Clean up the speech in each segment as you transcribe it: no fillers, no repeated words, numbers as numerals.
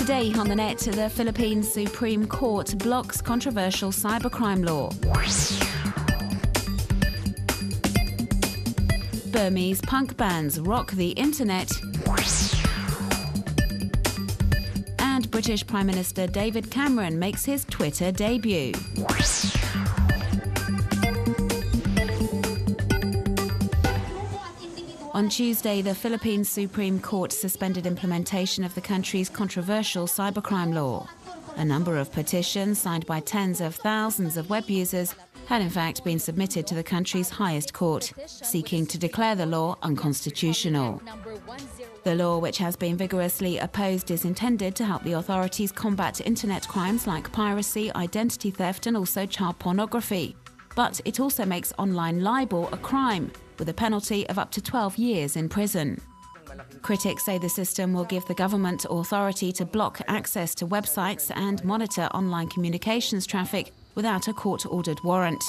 Today on the net, the Philippines Supreme Court blocks controversial cybercrime law. Burmese punk bands rock the internet. And British Prime Minister David Cameron makes his Twitter debut. On Tuesday, the Philippines Supreme Court suspended implementation of the country's controversial cybercrime law. A number of petitions signed by tens of thousands of web users had in fact been submitted to the country's highest court, seeking to declare the law unconstitutional. The law, which has been vigorously opposed, is intended to help the authorities combat internet crimes like piracy, identity theft and also child pornography. But it also makes online libel a crime, with a penalty of up to 12 years in prison. Critics say the system will give the government authority to block access to websites and monitor online communications traffic without a court-ordered warrant.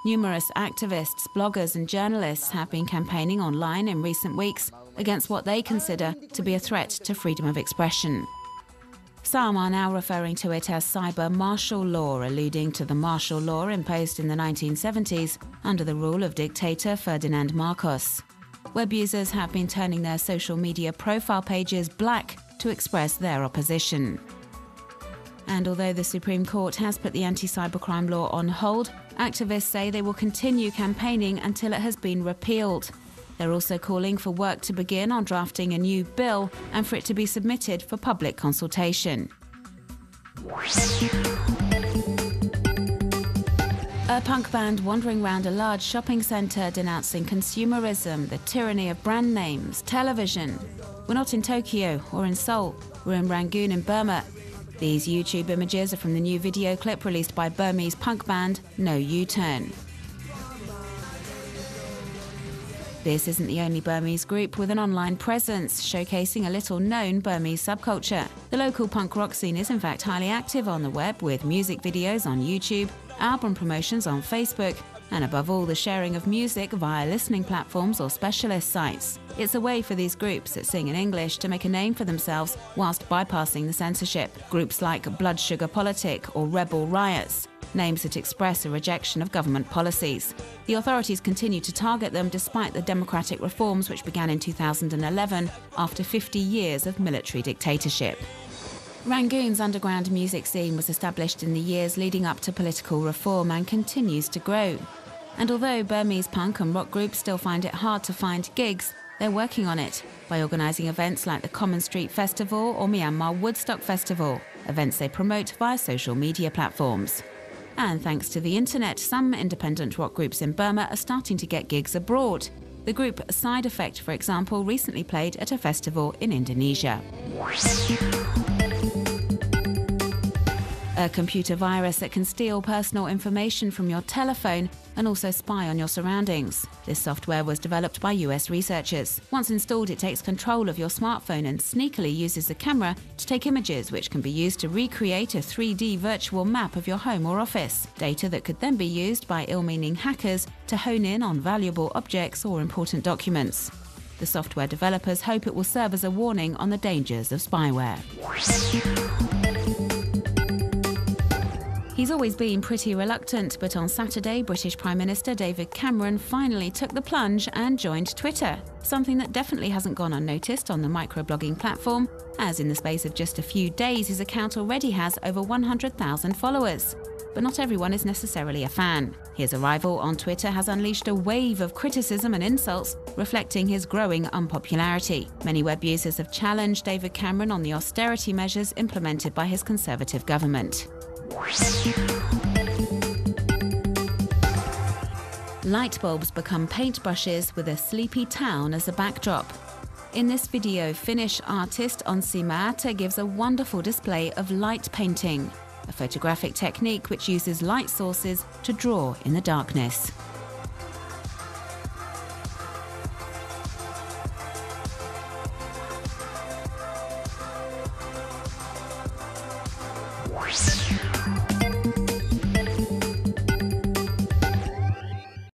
Numerous activists, bloggers and journalists have been campaigning online in recent weeks against what they consider to be a threat to freedom of expression. Some are now referring to it as cyber martial law, alluding to the martial law imposed in the 1970s under the rule of dictator Ferdinand Marcos. Web users have been turning their social media profile pages black to express their opposition. And although the Supreme Court has put the anti-cybercrime law on hold, activists say they will continue campaigning until it has been repealed. They're also calling for work to begin on drafting a new bill and for it to be submitted for public consultation. A punk band wandering around a large shopping centre denouncing consumerism, the tyranny of brand names, television. We're not in Tokyo or in Seoul, we're in Rangoon in Burma. These YouTube images are from the new video clip released by Burmese punk band No U-Turn. This isn't the only Burmese group with an online presence, showcasing a little-known Burmese subculture. The local punk rock scene is in fact highly active on the web, with music videos on YouTube, album promotions on Facebook, and above all, the sharing of music via listening platforms or specialist sites. It's a way for these groups that sing in English to make a name for themselves whilst bypassing the censorship. Groups like Blood Sugar Politic or Rebel Riots, names that express a rejection of government policies. The authorities continue to target them despite the democratic reforms which began in 2011 after 50 years of military dictatorship. Rangoon's underground music scene was established in the years leading up to political reform and continues to grow. And although Burmese punk and rock groups still find it hard to find gigs, they're working on it by organising events like the Common Street Festival or Myanmar Woodstock Festival, events they promote via social media platforms. And thanks to the internet, some independent rock groups in Burma are starting to get gigs abroad. The group Side Effect, for example, recently played at a festival in Indonesia. A computer virus that can steal personal information from your telephone and also spy on your surroundings. This software was developed by US researchers. Once installed, it takes control of your smartphone and sneakily uses the camera to take images which can be used to recreate a 3D virtual map of your home or office. Data that could then be used by ill-meaning hackers to hone in on valuable objects or important documents. The software developers hope it will serve as a warning on the dangers of spyware. He's always been pretty reluctant, but on Saturday, British Prime Minister David Cameron finally took the plunge and joined Twitter, something that definitely hasn't gone unnoticed on the microblogging platform, as in the space of just a few days his account already has over 100,000 followers. But not everyone is necessarily a fan. His arrival on Twitter has unleashed a wave of criticism and insults, reflecting his growing unpopularity. Many web users have challenged David Cameron on the austerity measures implemented by his Conservative government. Light bulbs become paintbrushes with a sleepy town as a backdrop. In this video, Finnish artist Onsi Maata gives a wonderful display of light painting, a photographic technique which uses light sources to draw in the darkness.